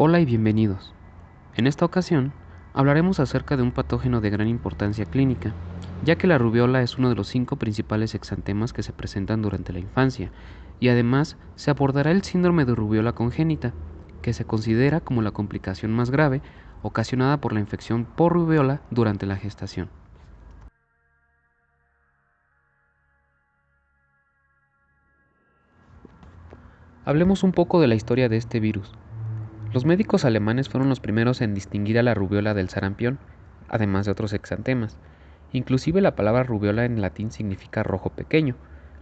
Hola y bienvenidos. En esta ocasión hablaremos acerca de un patógeno de gran importancia clínica, ya que la rubiola es uno de los 5 principales exantemas que se presentan durante la infancia, y además se abordará el síndrome de rubiola congénita, que se considera como la complicación más grave ocasionada por la infección por rubiola durante la gestación. Hablemos un poco de la historia de este virus. Los médicos alemanes fueron los primeros en distinguir a la rubiola del sarampión, además de otros exantemas. Inclusive la palabra rubiola en latín significa rojo pequeño,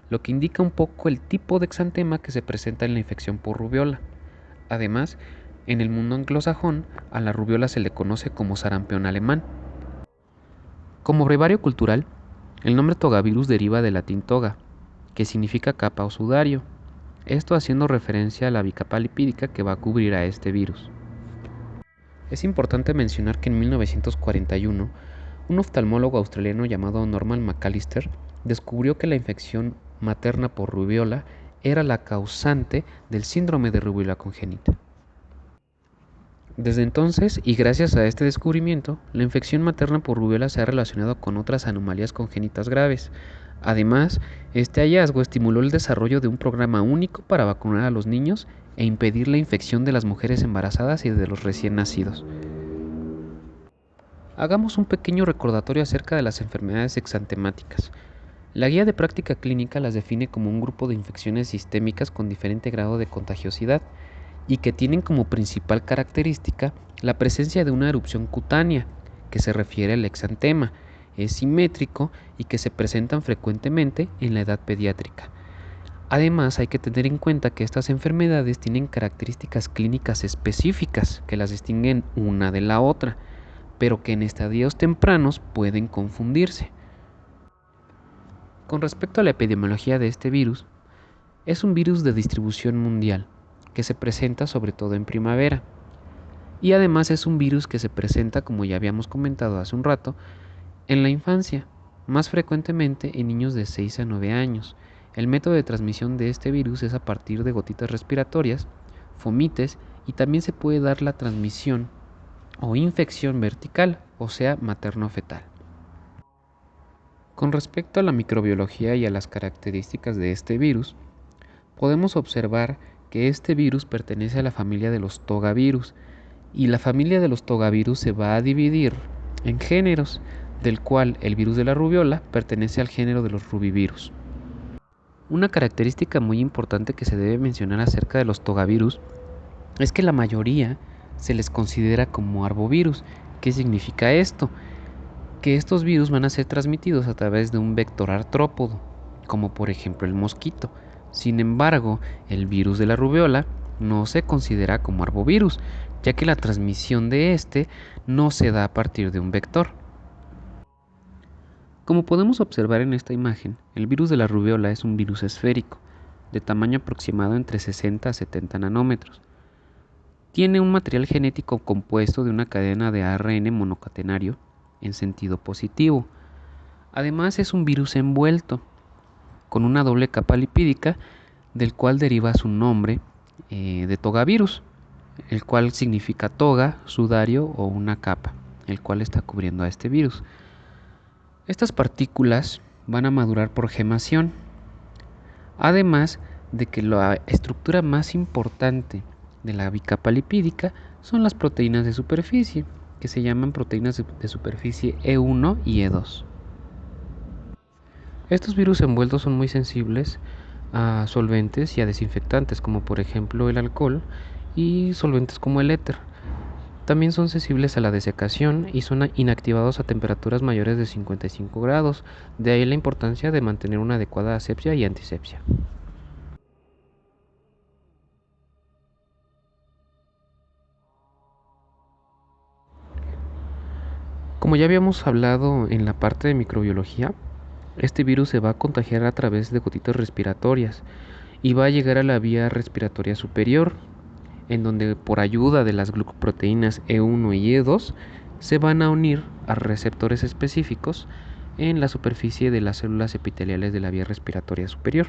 lo que indica un poco el tipo de exantema que se presenta en la infección por rubiola. Además, en el mundo anglosajón, a la rubiola se le conoce como sarampión alemán. Como brevario cultural, el nombre togavirus deriva del latín toga, que significa capa o sudario, esto haciendo referencia a la bicapa lipídica que va a cubrir a este virus. Es importante mencionar que en 1941, un oftalmólogo australiano llamado Norman McAllister descubrió que la infección materna por rubiola era la causante del síndrome de rubiola congénita. Desde entonces, y gracias a este descubrimiento, la infección materna por rubiola se ha relacionado con otras anomalías congénitas graves. Además, este hallazgo estimuló el desarrollo de un programa único para vacunar a los niños e impedir la infección de las mujeres embarazadas y de los recién nacidos. Hagamos un pequeño recordatorio acerca de las enfermedades exantemáticas. La guía de práctica clínica las define como un grupo de infecciones sistémicas con diferente grado de contagiosidad y que tienen como principal característica la presencia de una erupción cutánea, que se refiere al exantema, es simétrico y que se presentan frecuentemente en la edad pediátrica. Además, hay que tener en cuenta que estas enfermedades tienen características clínicas específicas que las distinguen una de la otra, pero que en estadios tempranos pueden confundirse. Con respecto a la epidemiología de este virus, es un virus de distribución mundial, que se presenta sobre todo en primavera. Y además es un virus que se presenta, como ya habíamos comentado hace un rato, en la infancia, más frecuentemente en niños de 6 a 9 años. El método de transmisión de este virus es a partir de gotitas respiratorias, fomites y también se puede dar la transmisión o infección vertical, o sea, materno-fetal. Con respecto a la microbiología y a las características de este virus, podemos observar que este virus pertenece a la familia de los togavirus y la familia de los togavirus se va a dividir en géneros, del cual el virus de la rubiola pertenece al género de los rubivirus. Una característica muy importante que se debe mencionar acerca de los togavirus es que la mayoría se les considera como arbovirus. ¿Qué significa esto? Que estos virus van a ser transmitidos a través de un vector artrópodo, como por ejemplo el mosquito. Sin embargo, el virus de la rubiola no se considera como arbovirus, ya que la transmisión de este no se da a partir de un vector. Como podemos observar en esta imagen, el virus de la rubiola es un virus esférico, de tamaño aproximado entre 60 a 70 nanómetros. Tiene un material genético compuesto de una cadena de ARN monocatenario en sentido positivo. Además es un virus envuelto, con una doble capa lipídica, del cual deriva su nombre de togavirus, el cual significa toga, sudario o una capa, el cual está cubriendo a este virus. Estas partículas van a madurar por gemación, además de que la estructura más importante de la bicapa lipídica son las proteínas de superficie, que se llaman proteínas de superficie E1 y E2. Estos virus envueltos son muy sensibles a solventes y a desinfectantes, como por ejemplo el alcohol y solventes como el éter. También son sensibles a la desecación y son inactivados a temperaturas mayores de 55 grados, de ahí la importancia de mantener una adecuada asepsia y antisepsia. Como ya habíamos hablado en la parte de microbiología, este virus se va a contagiar a través de gotitas respiratorias y va a llegar a la vía respiratoria superior, en donde por ayuda de las glucoproteínas E1 y E2 se van a unir a receptores específicos en la superficie de las células epiteliales de la vía respiratoria superior.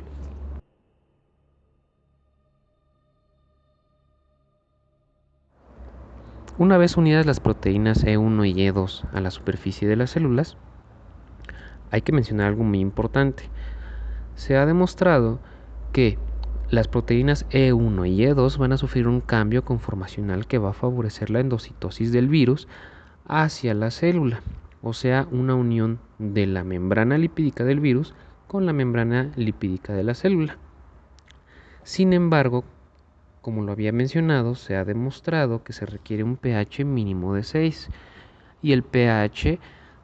Una vez unidas las proteínas E1 y E2 a la superficie de las células, hay que mencionar algo muy importante. Se ha demostrado que las proteínas E1 y E2 van a sufrir un cambio conformacional que va a favorecer la endocitosis del virus hacia la célula, o sea, una unión de la membrana lipídica del virus con la membrana lipídica de la célula. Sin embargo, como lo había mencionado, se ha demostrado que se requiere un pH mínimo de 6 y el pH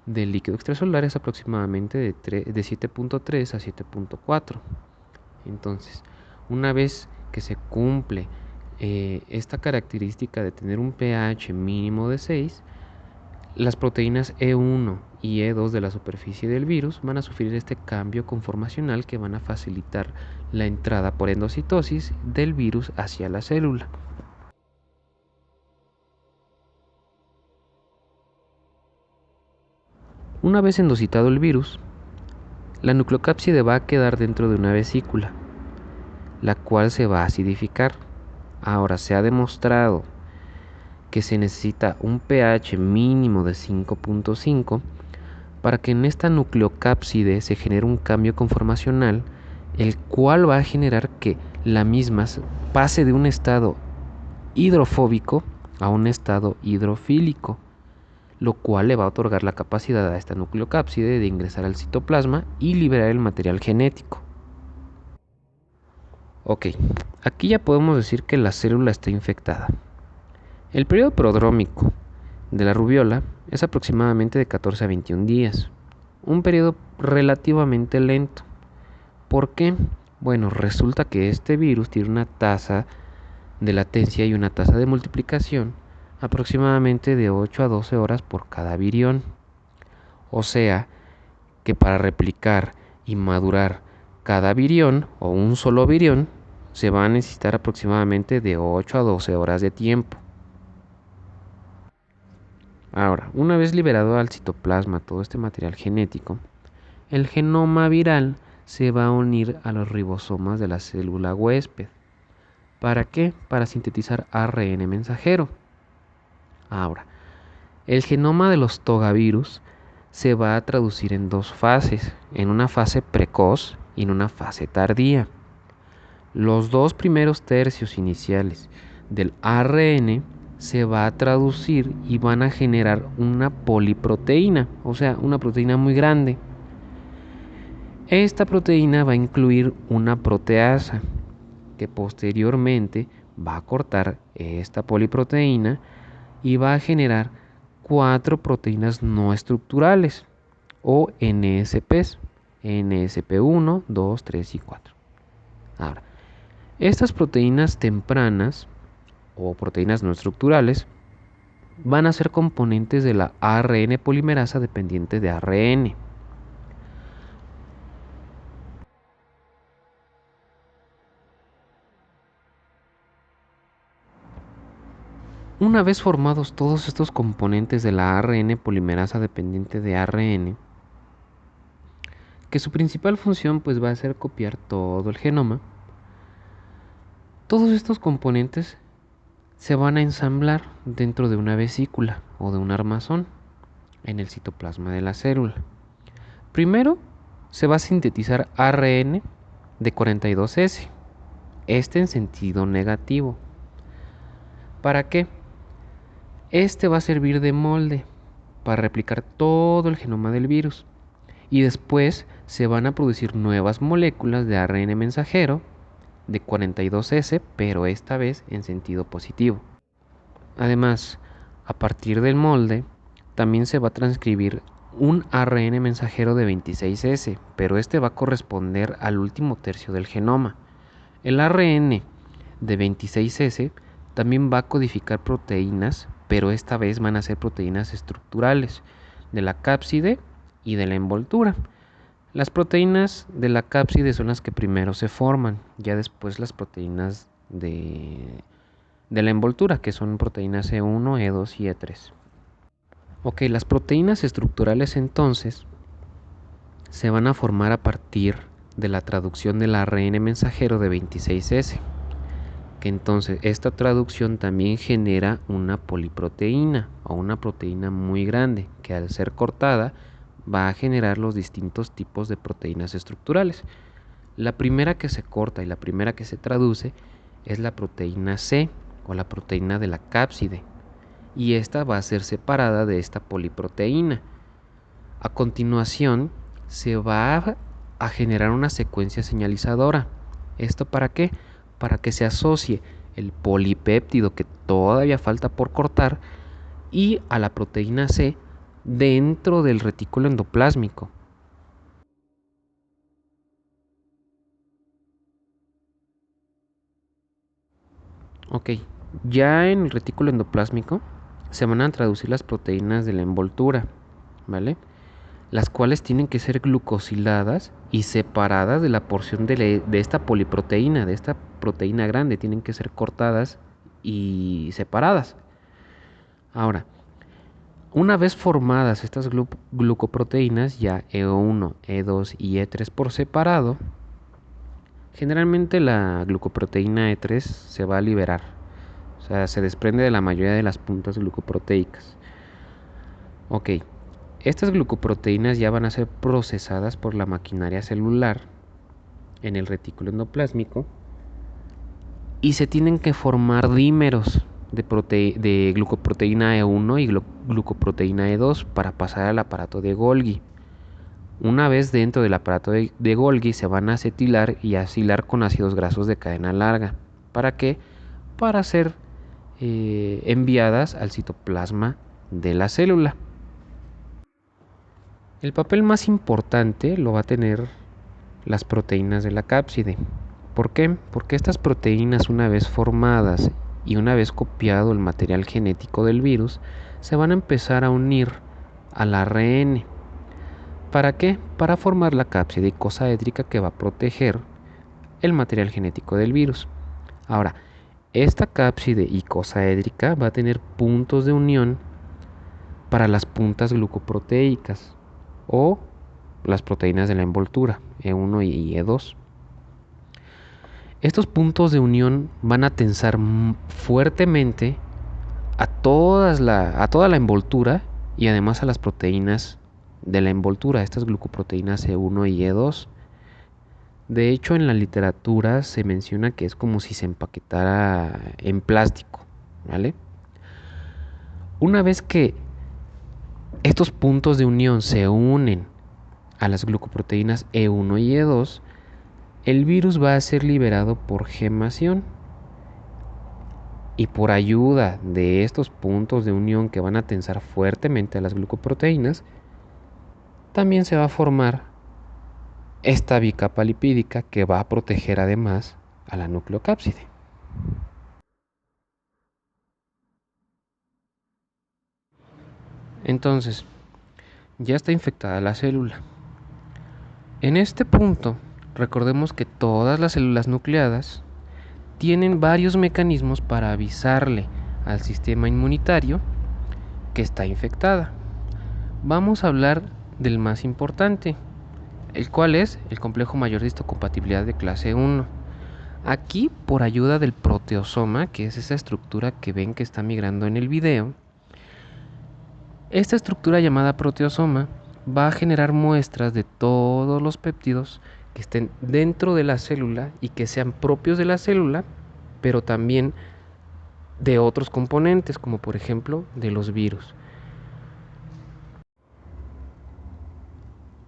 del líquido extracelular es aproximadamente de 7.3 a 7.4. Entonces, una vez que se cumple esta característica de tener un pH mínimo de 6, las proteínas E1 y E2 de la superficie del virus van a sufrir este cambio conformacional que van a facilitar la entrada por endocitosis del virus hacia la célula. Una vez endocitado el virus, la nucleocápside va a quedar dentro de una vesícula, la cual se va a acidificar. Ahora, se ha demostrado que se necesita un pH mínimo de 5.5 para que en esta nucleocápside se genere un cambio conformacional, el cual va a generar que la misma pase de un estado hidrofóbico a un estado hidrofílico, lo cual le va a otorgar la capacidad a esta nucleocápside de ingresar al citoplasma y liberar el material genético. Ok, aquí ya podemos decir que la célula está infectada. El periodo prodrómico de la rubiola es aproximadamente de 14 a 21 días, un periodo relativamente lento. ¿Por qué? Bueno, resulta que este virus tiene una tasa de latencia y una tasa de multiplicación aproximadamente de 8 a 12 horas por cada virión. O sea, que para replicar y madurar cada virión o un solo virión se va a necesitar aproximadamente de 8 a 12 horas de tiempo. Ahora, una vez liberado al citoplasma todo este material genético, el genoma viral se va a unir a los ribosomas de la célula huésped. ¿Para qué? Para sintetizar ARN mensajero. Ahora, el genoma de los togavirus se va a traducir en dos fases, en una fase precoz y en una fase tardía. Los dos primeros tercios iniciales del ARN se va a traducir y van a generar una poliproteína, o sea, una proteína muy grande. Esta proteína va a incluir una proteasa que posteriormente va a cortar esta poliproteína y va a generar 4 proteínas no estructurales o NSPs, NSP1, 2, 3 y 4. Ahora, estas proteínas tempranas o proteínas no estructurales van a ser componentes de la ARN polimerasa dependiente de ARN. Una vez formados todos estos componentes de la ARN polimerasa dependiente de ARN, que su principal función pues va a ser copiar todo el genoma, todos estos componentes se van a ensamblar dentro de una vesícula o de un armazón en el citoplasma de la célula. Primero se va a sintetizar ARN de 42S, este en sentido negativo. ¿Para qué? Este va a servir de molde para replicar todo el genoma del virus y después se van a producir nuevas moléculas de ARN mensajero de 42S, pero esta vez en sentido positivo. Además, a partir del molde también se va a transcribir un ARN mensajero de 26S, pero este va a corresponder al último tercio del genoma. El ARN de 26S también va a codificar proteínas, pero esta vez van a ser proteínas estructurales de la cápside y de la envoltura. Las proteínas de la cápside son las que primero se forman, ya después las proteínas de la envoltura, que son proteínas E1, E2 y E3. Ok, las proteínas estructurales entonces se van a formar a partir de la traducción del ARN mensajero de 26S, que entonces esta traducción también genera una poliproteína o una proteína muy grande que al ser cortada va a generar los distintos tipos de proteínas estructurales. La primera que se corta y la primera que se traduce es la proteína C o la proteína de la cápside, y esta va a ser separada de esta poliproteína. A continuación se va a generar una secuencia señalizadora. ¿Esto para qué? Para que se asocie el polipéptido que todavía falta por cortar y a la proteína C dentro del retículo endoplásmico. Ok, ya en el retículo endoplásmico se van a traducir las proteínas de la envoltura, ¿vale? Las cuales tienen que ser glucosiladas y separadas de la porción de esta poliproteína, de esta proteína grande, tienen que ser cortadas y separadas. Ahora, una vez formadas estas glucoproteínas, ya E1, E2 y E3 por separado, generalmente la glucoproteína E3 se va a liberar, o sea, se desprende de la mayoría de las puntas glucoproteicas. Ok, estas glucoproteínas ya van a ser procesadas por la maquinaria celular en el retículo endoplásmico y se tienen que formar dímeros de glucoproteína E1 y glucoproteína E2 para pasar al aparato de Golgi. Una vez dentro del aparato de Golgi se van a acetilar y asilar con ácidos grasos de cadena larga. ¿Para qué? Para ser enviadas al citoplasma de la célula. El papel más importante lo va a tener las proteínas de la cápside. ¿Por qué? Porque estas proteínas, una vez formadas y una vez copiado el material genético del virus, se van a empezar a unir al ARN. ¿Para qué? Para formar la cápside icosaédrica que va a proteger el material genético del virus. Ahora, esta cápside icosaédrica va a tener puntos de unión para las puntas glucoproteicas o las proteínas de la envoltura, E1 y E2. Estos puntos de unión van a tensar fuertemente a toda la envoltura y además a las proteínas de la envoltura, estas glucoproteínas E1 y E2. De hecho, en la literatura se menciona que es como si se empaquetara en plástico, ¿vale? Una vez que estos puntos de unión se unen a las glucoproteínas E1 y E2, el virus va a ser liberado por gemación. Y por ayuda de estos puntos de unión que van a tensar fuertemente a las glucoproteínas, también se va a formar esta bicapa lipídica que va a proteger además a la nucleocápside. Entonces, ya está infectada la célula. En este punto, recordemos que todas las células nucleadas tienen varios mecanismos para avisarle al sistema inmunitario que está infectada. Vamos a hablar del más importante, el cual es el complejo mayor de histocompatibilidad de clase 1. Aquí, por ayuda del proteosoma, que es esa estructura que ven que está migrando en el video, esta estructura llamada proteosoma va a generar muestras de todos los péptidos que estén dentro de la célula y que sean propios de la célula, pero también de otros componentes, como por ejemplo de los virus.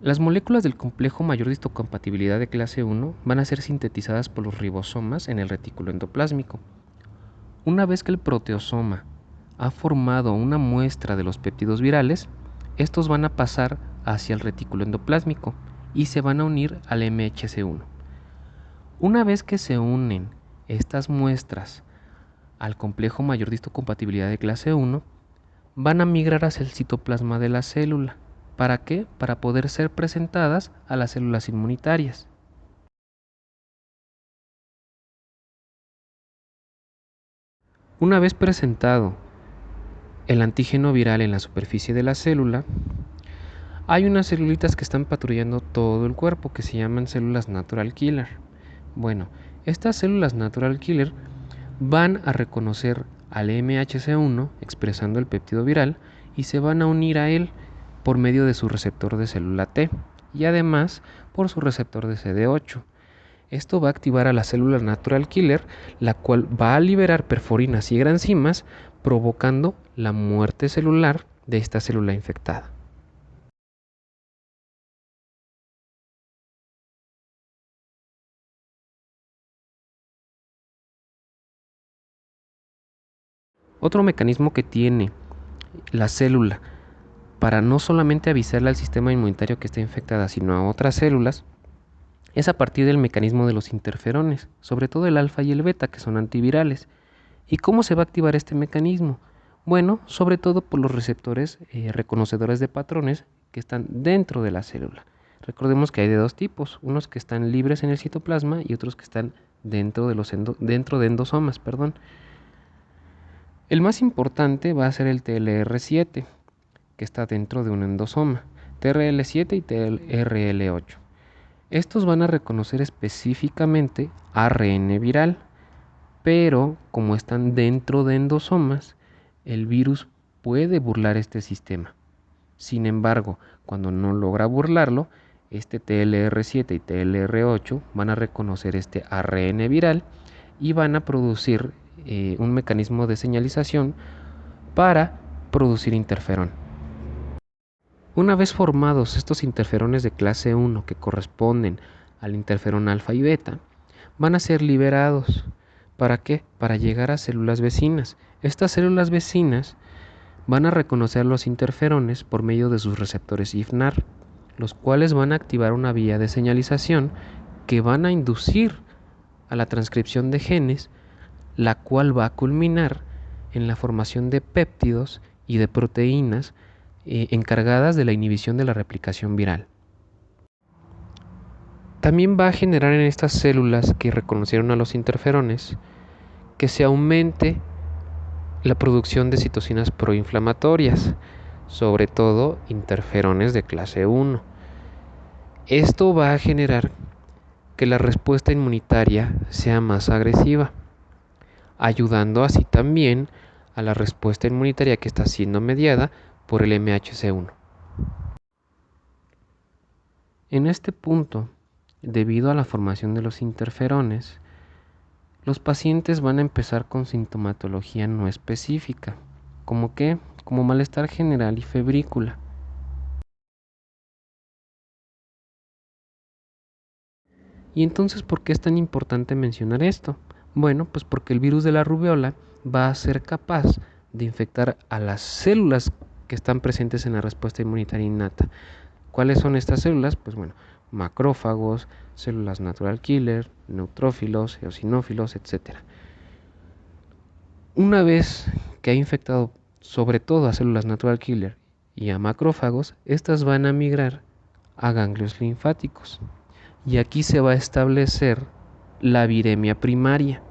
Las moléculas del complejo mayor de histocompatibilidad de clase 1 van a ser sintetizadas por los ribosomas en el retículo endoplásmico. Una vez que el proteosoma ha formado una muestra de los péptidos virales, estos van a pasar hacia el retículo endoplásmico y se van a unir al MHC1. Una vez que se unen estas muestras al complejo mayor de histocompatibilidad de clase 1, van a migrar hacia el citoplasma de la célula. ¿Para qué? Para poder ser presentadas a las células inmunitarias. Una vez presentado el antígeno viral en la superficie de la célula, hay unas celulitas que están patrullando todo el cuerpo que se llaman células natural killer. Bueno, estas células natural killer van a reconocer al MHC1 expresando el péptido viral y se van a unir a él por medio de su receptor de célula T y además por su receptor de CD8. Esto va a activar a la célula natural killer, la cual va a liberar perforinas y granzimas, provocando la muerte celular de esta célula infectada. Otro mecanismo que tiene la célula para no solamente avisarle al sistema inmunitario que está infectada, sino a otras células, es a partir del mecanismo de los interferones, sobre todo el alfa y el beta, que son antivirales. ¿Y cómo se va a activar este mecanismo? Bueno, sobre todo por los receptores reconocedores de patrones que están dentro de la célula. Recordemos que hay de dos tipos, unos que están libres en el citoplasma y otros que están dentro de endosomas. El más importante va a ser el TLR7, que está dentro de un endosoma, TRL7 y TRL8. Estos van a reconocer específicamente ARN viral, pero como están dentro de endosomas, el virus puede burlar este sistema. Sin embargo, cuando no logra burlarlo, este TLR7 y TLR8 van a reconocer este ARN viral y van a producir un mecanismo de señalización para producir interferón. Una vez formados estos interferones de clase 1 que corresponden al interferón alfa y beta, van a ser liberados. ¿Para qué? Para llegar a células vecinas. Estas células vecinas van a reconocer los interferones por medio de sus receptores IFNAR, los cuales van a activar una vía de señalización que van a inducir a la transcripción de genes, la cual va a culminar en la formación de péptidos y de proteínas encargadas de la inhibición de la replicación viral. También va a generar en estas células que reconocieron a los interferones que se aumente la producción de citocinas proinflamatorias, sobre todo interferones de clase 1. Esto va a generar que la respuesta inmunitaria sea más agresiva, ayudando así también a la respuesta inmunitaria que está siendo mediada por el MHC1. En este punto, debido a la formación de los interferones, los pacientes van a empezar con sintomatología no específica, como malestar general y febrícula. ¿Y entonces por qué es tan importante mencionar esto? Bueno, pues porque el virus de la rubiola va a ser capaz de infectar a las células que están presentes en la respuesta inmunitaria innata. ¿Cuáles son estas células? Pues bueno, macrófagos, células natural killer, neutrófilos, eosinófilos, etc. Una vez que ha infectado sobre todo a células natural killer y a macrófagos, estas van a migrar a ganglios linfáticos. Y aquí se va a establecer la viremia primaria.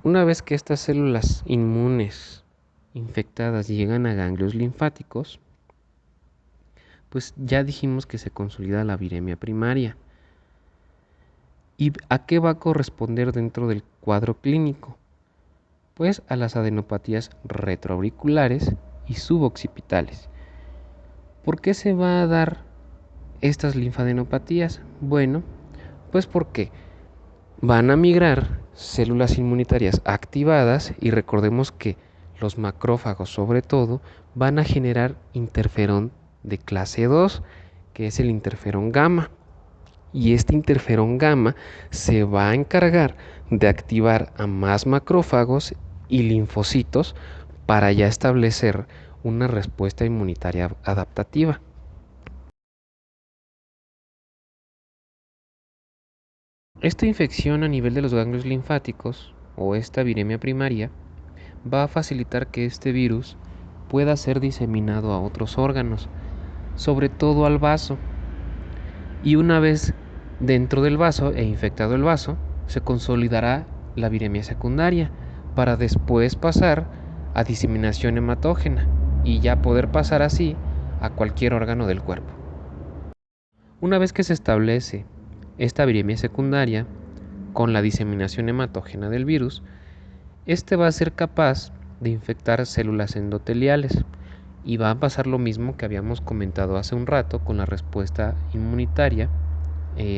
Una vez que estas células inmunes infectadas llegan a ganglios linfáticos, pues ya dijimos que se consolida la viremia primaria. ¿Y a qué va a corresponder dentro del cuadro clínico? Pues a las adenopatías retroauriculares y suboccipitales. ¿Por qué se va a dar estas linfadenopatías? Bueno, pues porque van a migrar células inmunitarias activadas y recordemos que los macrófagos sobre todo van a generar interferón de clase 2, que es el interferón gamma. Y este interferón gamma se va a encargar de activar a más macrófagos y linfocitos para ya establecer una respuesta inmunitaria adaptativa. Esta infección a nivel de los ganglios linfáticos o esta viremia primaria va a facilitar que este virus pueda ser diseminado a otros órganos, sobre todo al vaso. Y una vez dentro del vaso e infectado el vaso, se consolidará la viremia secundaria para después pasar a diseminación hematógena y ya poder pasar así a cualquier órgano del cuerpo. Una vez que se establece esta viremia secundaria, con la diseminación hematógena del virus, este va a ser capaz de infectar células endoteliales y va a pasar lo mismo que habíamos comentado hace un rato con la respuesta inmunitaria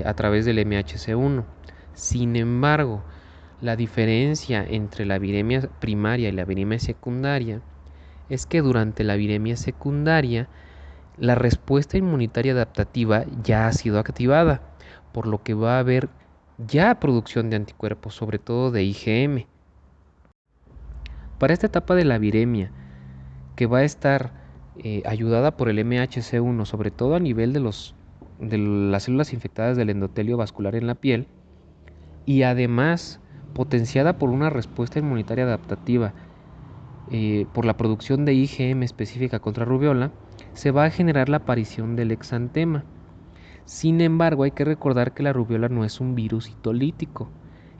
a través del MHC1. Sin embargo, la diferencia entre la viremia primaria y la viremia secundaria es que durante la viremia secundaria la respuesta inmunitaria adaptativa ya ha sido activada, por lo que va a haber ya producción de anticuerpos, sobre todo de IgM. Para esta etapa de la viremia, que va a estar ayudada por el MHC1, sobre todo a nivel de las células infectadas del endotelio vascular en la piel, y además potenciada por una respuesta inmunitaria adaptativa por la producción de IgM específica contra rubiola, se va a generar la aparición del exantema. Sin embargo, hay que recordar que la rubiola no es un virus citolítico.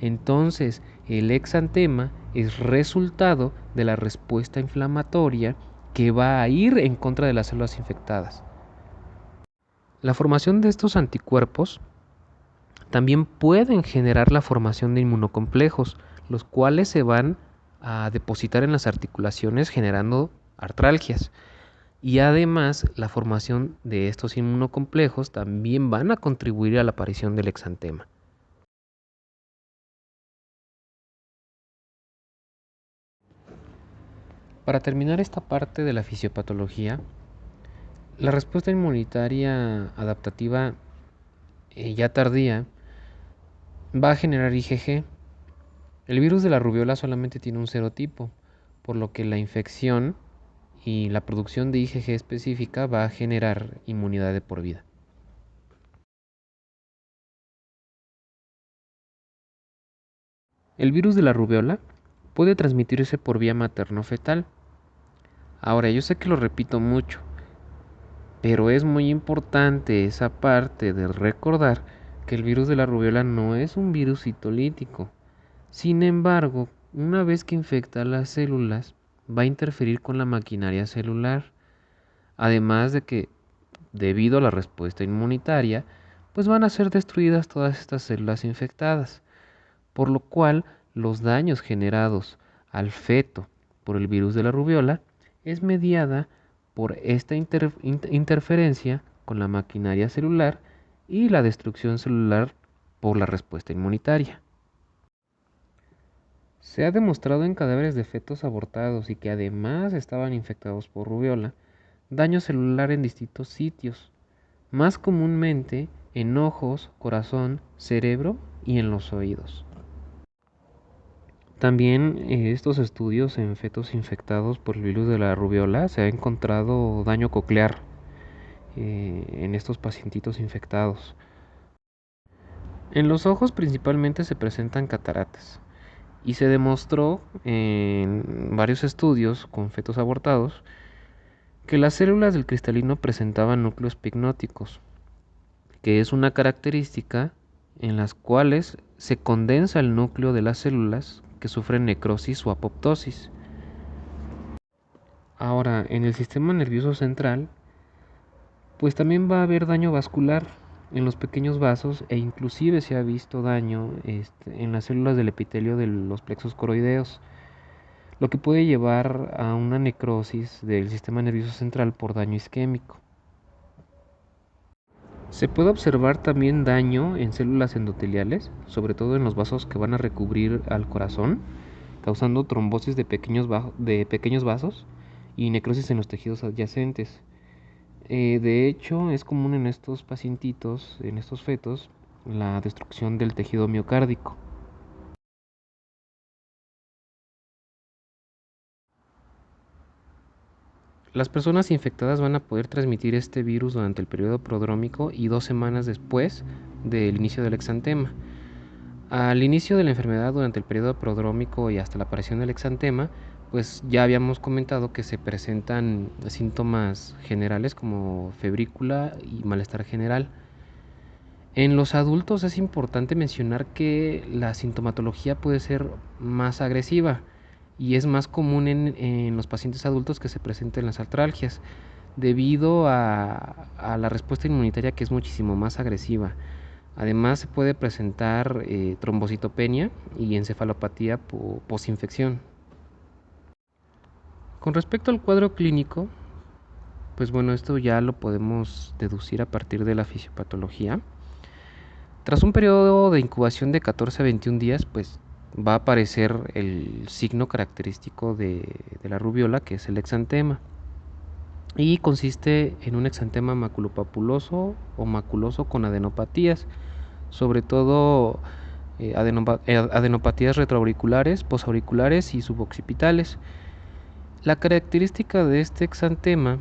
Entonces, el exantema es resultado de la respuesta inflamatoria que va a ir en contra de las células infectadas. La formación de estos anticuerpos también pueden generar la formación de inmunocomplejos, los cuales se van a depositar en las articulaciones generando artralgias. Y además, la formación de estos inmunocomplejos también van a contribuir a la aparición del exantema. Para terminar esta parte de la fisiopatología, la respuesta inmunitaria adaptativa ya tardía va a generar IgG. El virus de la rubiola solamente tiene un serotipo, por lo que la infección y la producción de IgG específica va a generar inmunidad de por vida. El virus de la rubiola puede transmitirse por vía materno-fetal. Ahora, yo sé que lo repito mucho, pero es muy importante esa parte de recordar que el virus de la rubiola no es un virus citolítico. Sin embargo, una vez que infecta las células, va a interferir con la maquinaria celular. Además de que, debido a la respuesta inmunitaria, pues van a ser destruidas todas estas células infectadas, por lo cual los daños generados al feto por el virus de la rubiola es mediada por esta interferencia con la maquinaria celular y la destrucción celular por la respuesta inmunitaria. Se ha demostrado en cadáveres de fetos abortados y que además estaban infectados por rubiola, daño celular en distintos sitios, más comúnmente en ojos, corazón, cerebro y en los oídos. También estos estudios en fetos infectados por el virus de la rubiola se ha encontrado daño coclear en estos pacientitos infectados. En los ojos principalmente se presentan cataratas y se demostró en varios estudios con fetos abortados que las células del cristalino presentaban núcleos pignóticos, que es una característica en las cuales se condensa el núcleo de las células que sufren necrosis o apoptosis. Ahora, en el sistema nervioso central, pues también va a haber daño vascular en los pequeños vasos e inclusive se ha visto daño en las células del epitelio de los plexos coroideos, lo que puede llevar a una necrosis del sistema nervioso central por daño isquémico. Se puede observar también daño en células endoteliales, sobre todo en los vasos que van a recubrir al corazón, causando trombosis de pequeños vasos y necrosis en los tejidos adyacentes. De hecho, es común en estos pacientitos, en estos fetos, la destrucción del tejido miocárdico. Las personas infectadas van a poder transmitir este virus durante el periodo prodrómico y 2 semanas después del inicio del exantema. Al inicio de la enfermedad, durante el periodo prodrómico y hasta la aparición del exantema, pues ya habíamos comentado que se presentan síntomas generales como febrícula y malestar general. En los adultos es importante mencionar que la sintomatología puede ser más agresiva y es más común en los pacientes adultos que se presenten las artralgias debido a la respuesta inmunitaria que es muchísimo más agresiva. Además se puede presentar trombocitopenia y encefalopatía posinfección. Con respecto al cuadro clínico, pues bueno, esto ya lo podemos deducir a partir de la fisiopatología. Tras un periodo de incubación de 14 a 21 días, pues va a aparecer el signo característico de la rubiola, que es el exantema. Y consiste en un exantema maculopapuloso o maculoso con adenopatías, sobre todo adenopatías retroauriculares, posauriculares y suboccipitales. La característica de este exantema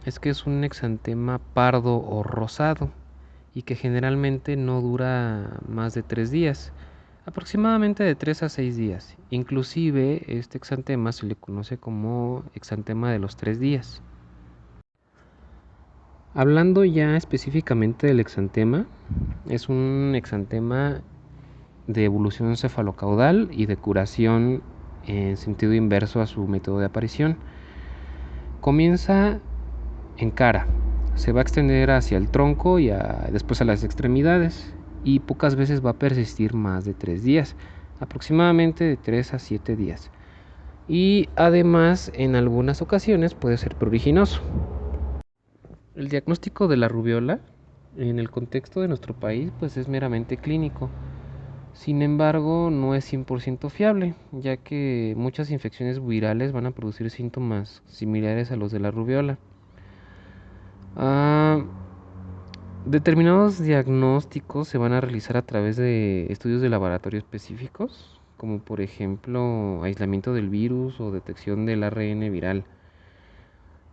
es que es un exantema pardo o rosado y que generalmente no dura más de 3 días, aproximadamente de 3 a 6 días. Inclusive este exantema se le conoce como exantema de los 3 días. Hablando ya específicamente del exantema, es un exantema de evolución cefalocaudal y de curación en sentido inverso a su método de aparición. Comienza en cara, se va a extender hacia el tronco y después a las extremidades, y pocas veces va a persistir más de 3 días, aproximadamente de 3 a 7 días. Y además en algunas ocasiones puede ser pruriginoso. El diagnóstico de la rubiola en el contexto de nuestro país pues es meramente clínico. Sin embargo, no es 100% fiable, ya que muchas infecciones virales van a producir síntomas similares a los de la rubiola. Determinados diagnósticos se van a realizar a través de estudios de laboratorio específicos, como por ejemplo aislamiento del virus o detección del ARN viral,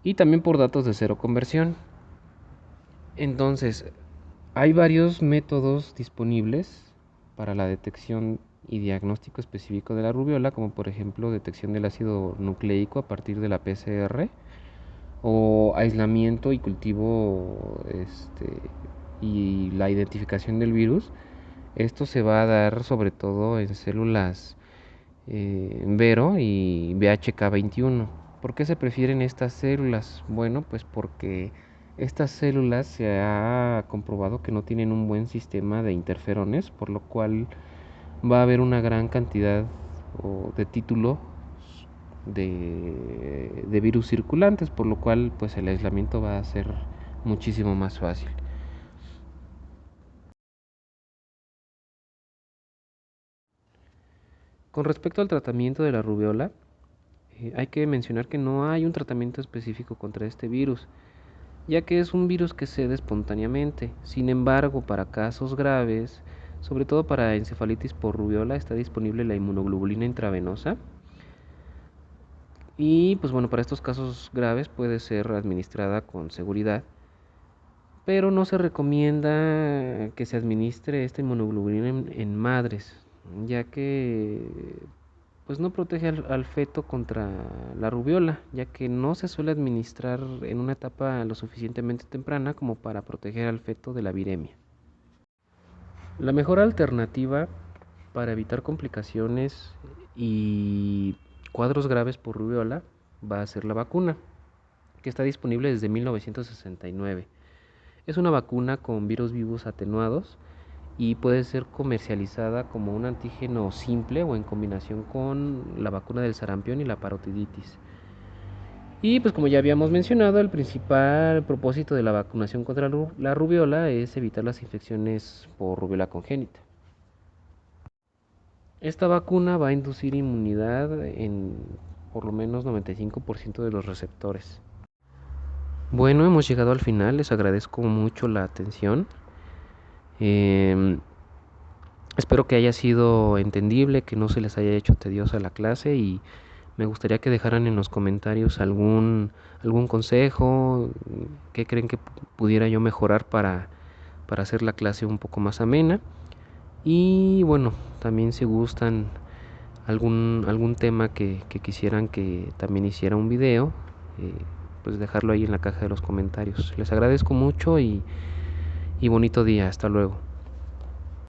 y también por datos de seroconversión. Entonces, hay varios métodos disponibles para la detección y diagnóstico específico de la rubiola, como por ejemplo detección del ácido nucleico a partir de la PCR, o aislamiento y cultivo y la identificación del virus. Esto se va a dar sobre todo en células Vero y BHK21. ¿Por qué se prefieren estas células? Bueno, pues porque estas células se ha comprobado que no tienen un buen sistema de interferones, por lo cual va a haber una gran cantidad de títulos de virus circulantes, por lo cual pues el aislamiento va a ser muchísimo más fácil. Con respecto al tratamiento de la rubiola, hay que mencionar que no hay un tratamiento específico contra este virus, ya que es un virus que cede espontáneamente. Sin embargo, para casos graves, sobre todo para encefalitis por rubiola, está disponible la inmunoglobulina intravenosa. Y pues bueno, para estos casos graves puede ser administrada con seguridad, pero no se recomienda que se administre esta inmunoglobulina en madres, ya que pues no protege al feto contra la rubiola, ya que no se suele administrar en una etapa lo suficientemente temprana como para proteger al feto de la viremia. La mejor alternativa para evitar complicaciones y cuadros graves por rubiola va a ser la vacuna, que está disponible desde 1969. Es una vacuna con virus vivos atenuados y puede ser comercializada como un antígeno simple o en combinación con la vacuna del sarampión y la parotiditis. Y pues como ya habíamos mencionado, el principal propósito de la vacunación contra la rubiola es evitar las infecciones por rubiola congénita. Esta vacuna va a inducir inmunidad en por lo menos 95% de los receptores. Bueno, hemos llegado al final, les agradezco mucho la atención. Espero que haya sido entendible, que no se les haya hecho tediosa la clase, y me gustaría que dejaran en los comentarios algún consejo, qué creen que pudiera yo mejorar para hacer la clase un poco más amena. Y bueno, también si gustan algún tema que quisieran que también hiciera un video, pues dejarlo ahí en la caja de los comentarios. Les agradezco mucho y bonito día. Hasta luego.